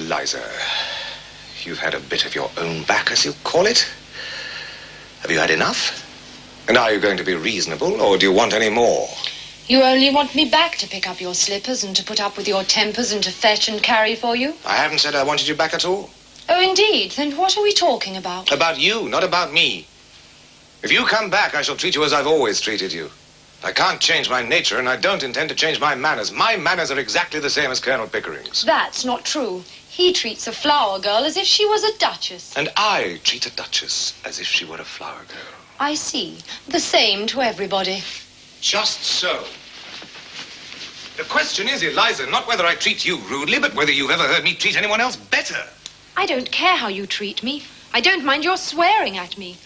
Eliza, you've had a bit of your own back, as you call it. Have you had enough? And are you going to be reasonable, or do you want any more? You only want me back to pick up your slippers and to put up with your tempers and to fetch and carry for you? I haven't said I wanted you back at all. Oh, indeed. Then what are we talking about? About you, not about me. If you come back, I shall treat you as I've always treated you. I can't change my nature, and I don't intend to change my manners. My manners are exactly the same as Colonel Pickering's. That's not true. He treats a flower girl as if she was a duchess. And I treat a duchess as if she were a flower girl. I see. The same to everybody. Just so. The question is, Eliza, not whether I treat you rudely, but whether you've ever heard me treat anyone else better. I don't care how you treat me. I don't mind your swearing at me.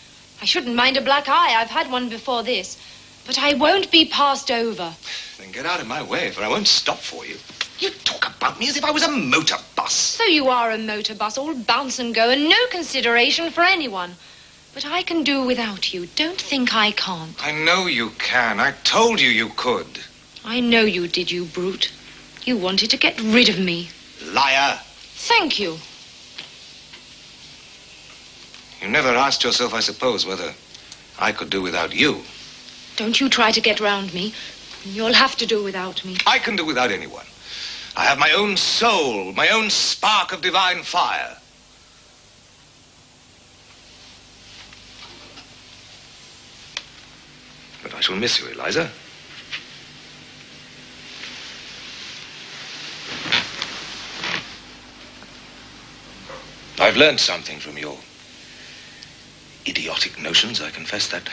I shouldn't mind a black eye. I've had one before this. But I won't be passed over. Then get out of my way, for I won't stop for you. You talk about me as if I was a motor bus. So you are a motor bus, all bounce and go, and no consideration for anyone. But I can do without you. Don't think I can't. I know you can. I told you you could. I know you did, you brute. You wanted to get rid of me. Liar. Thank you. You never asked yourself, I suppose, whether I could do without you. Don't you try to get round me. You'll have to do without me. I can do without anyone. I have my own soul, my own spark of divine fire. But I shall miss you, Eliza. I've learned something from your idiotic notions, I confess that,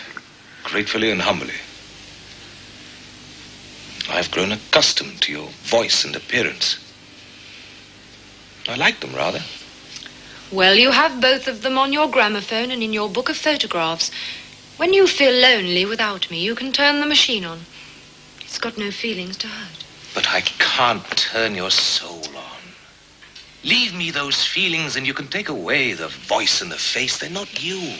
gratefully and humbly. I've grown accustomed to your voice and appearance. I like them, rather. Well, you have both of them on your gramophone and in your book of photographs. When you feel lonely without me, you can turn the machine on. It's got no feelings to hurt. But I can't turn your soul on. Leave me those feelings and you can take away the voice and the face. They're not you.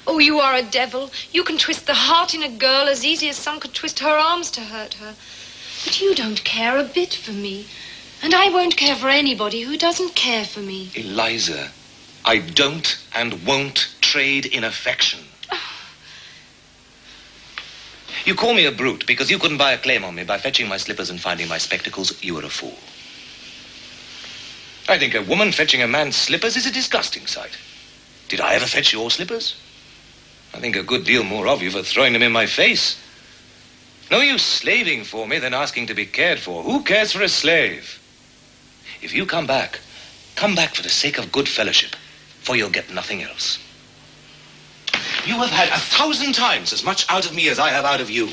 Oh, you are a devil. You can twist the heart in a girl as easy as some could twist her arms to hurt her. But you don't care a bit for me. And I won't care for anybody who doesn't care for me. Eliza, I don't and won't trade in affection. You call me a brute because you couldn't buy a claim on me by fetching my slippers and finding my spectacles. You were a fool. I think a woman fetching a man's slippers is a disgusting sight. Did I ever fetch your slippers? I think a good deal more of you for throwing them in my face. No use slaving for me than asking to be cared for. Who cares for a slave? If you come back for the sake of good fellowship, for you'll get nothing else. You have had 1,000 times as much out of me as I have out of you.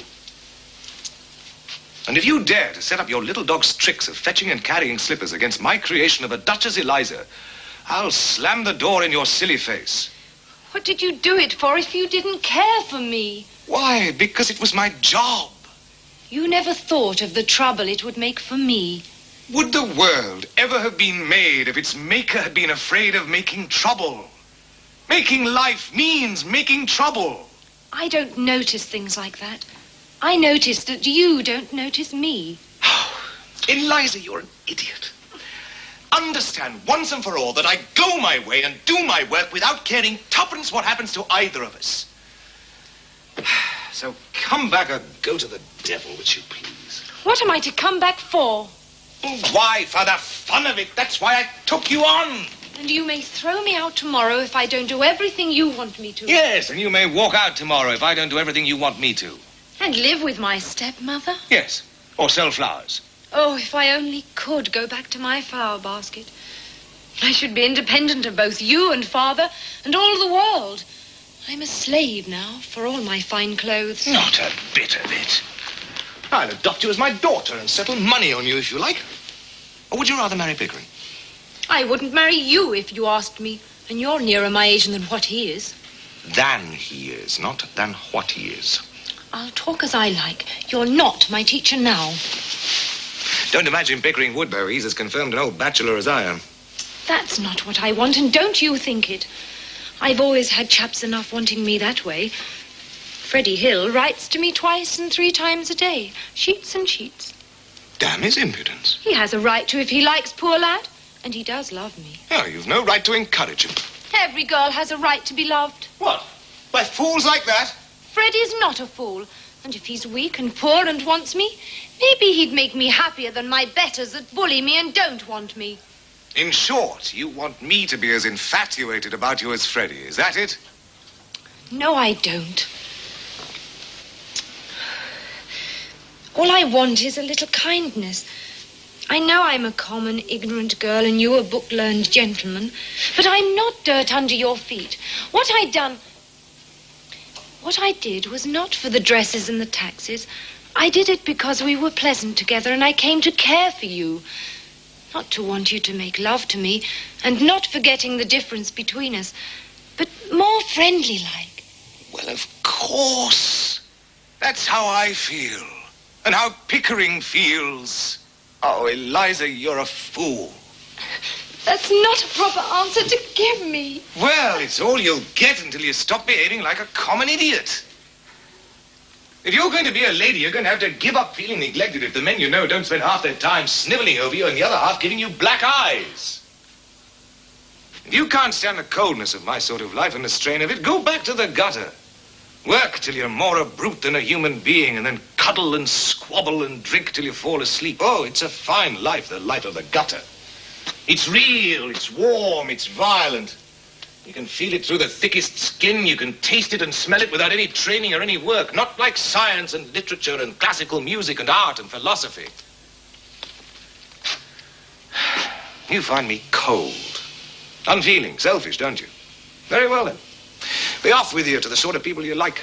And if you dare to set up your little dog's tricks of fetching and carrying slippers against my creation of a Duchess Eliza, I'll slam the door in your silly face. What did you do it for if you didn't care for me? Why? Because it was my job. You never thought of the trouble it would make for me. Would the world ever have been made if its maker had been afraid of making trouble? Making life means making trouble. I don't notice things like that. I notice that you don't notice me. Eliza, you're an idiot. Understand once and for all that I go my way and do my work without caring tuppence what happens to either of us. So come back or go to the devil, which you please. What am I to come back for? Why, for the fun of it. That's why I took you on. And you may throw me out tomorrow if I don't do everything you want me to. Yes, and you may walk out tomorrow if I don't do everything you want me to. And live with my stepmother? Yes, or sell flowers. Oh, if I only could go back to my flower basket. I should be independent of both you and Father and all the world. I'm a slave now for all my fine clothes. Not a bit of it. I'll adopt you as my daughter and settle money on you if you like. Or would you rather marry Pickering? I wouldn't marry you if you asked me. And you're nearer my age than what he is. Than he is, not than what he is. I'll talk as I like. You're not my teacher now. Don't imagine Pickering would, though. He's as confirmed an old bachelor as I am. That's not what I want, and don't you think it. I've always had chaps enough wanting me that way. Freddie Hill writes to me 2 and 3 times a day. Sheets and sheets. Damn his impudence. He has a right to if he likes, poor lad. And he does love me. Oh, you've no right to encourage him. Every girl has a right to be loved. What? By fools like that? Freddie's not a fool. And if he's weak and poor and wants me, maybe he'd make me happier than my betters that bully me and don't want me. In short, you want me to be as infatuated about you as Freddie. Is that it? No, I don't. All I want is a little kindness. I know I'm a common, ignorant girl and you a book-learned gentleman, but I'm not dirt under your feet. What I did was not for the dresses and the taxes. I did it because we were pleasant together and I came to care for you. Not to want you to make love to me, and not forgetting the difference between us, but more friendly-like. Well, of course. That's how I feel. And how Pickering feels. Oh, Eliza, you're a fool. That's not a proper answer to give me. Well, it's all you'll get until you stop behaving like a common idiot. If you're going to be a lady, you're going to have to give up feeling neglected if the men you know don't spend half their time sniveling over you and the other half giving you black eyes. If you can't stand the coldness of my sort of life and the strain of it, go back to the gutter. Work till you're more a brute than a human being, and then cuddle and squabble and drink till you fall asleep. Oh, it's a fine life, the life of the gutter. It's real, it's warm, it's violent. You can feel it through the thickest skin. You can taste it and smell it without any training or any work. Not like science and literature and classical music and art and philosophy. You find me cold, unfeeling, selfish, don't you? Very well, then. Be off with you to the sort of people you like.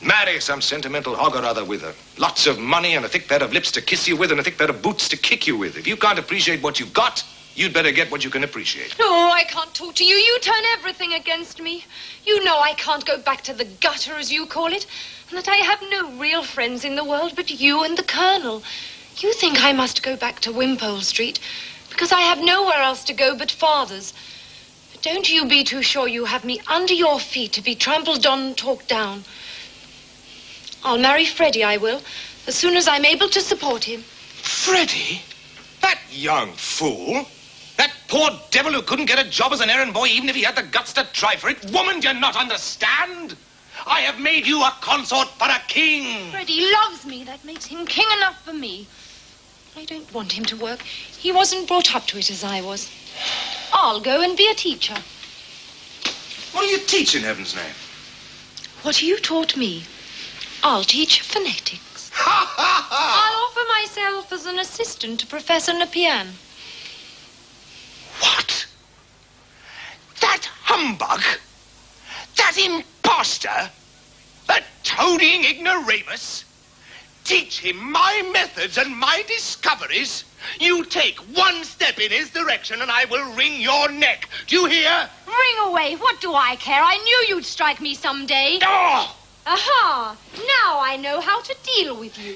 Marry some sentimental hog or other with her. Lots of money and a thick pair of lips to kiss you with and a thick pair of boots to kick you with. If you can't appreciate what you've got, you'd better get what you can appreciate. No, I can't talk to you. You turn everything against me. You know I can't go back to the gutter, as you call it, and that I have no real friends in the world but you and the Colonel. You think I must go back to Wimpole Street because I have nowhere else to go but Father's. But don't you be too sure you have me under your feet to be trampled on and talked down. I'll marry Freddie, I will, as soon as I'm able to support him. Freddie? That young fool? That poor devil who couldn't get a job as an errand boy even if he had the guts to try for it? Woman, do you not understand? I have made you a consort for a king. Freddie loves me. That makes him king enough for me. I don't want him to work. He wasn't brought up to it as I was. I'll go and be a teacher. What will you teach, in heaven's name? What you taught me. I'll teach phonetics. Ha, ha, ha! I'll offer myself as an assistant to Professor Nepean. What? That humbug? That imposter? That toadying ignoramus? Teach him my methods and my discoveries? You take one step in his direction and I will wring your neck. Do you hear? Ring away. What do I care? I knew you'd strike me someday. Oh! Aha! Now I know how to deal with you.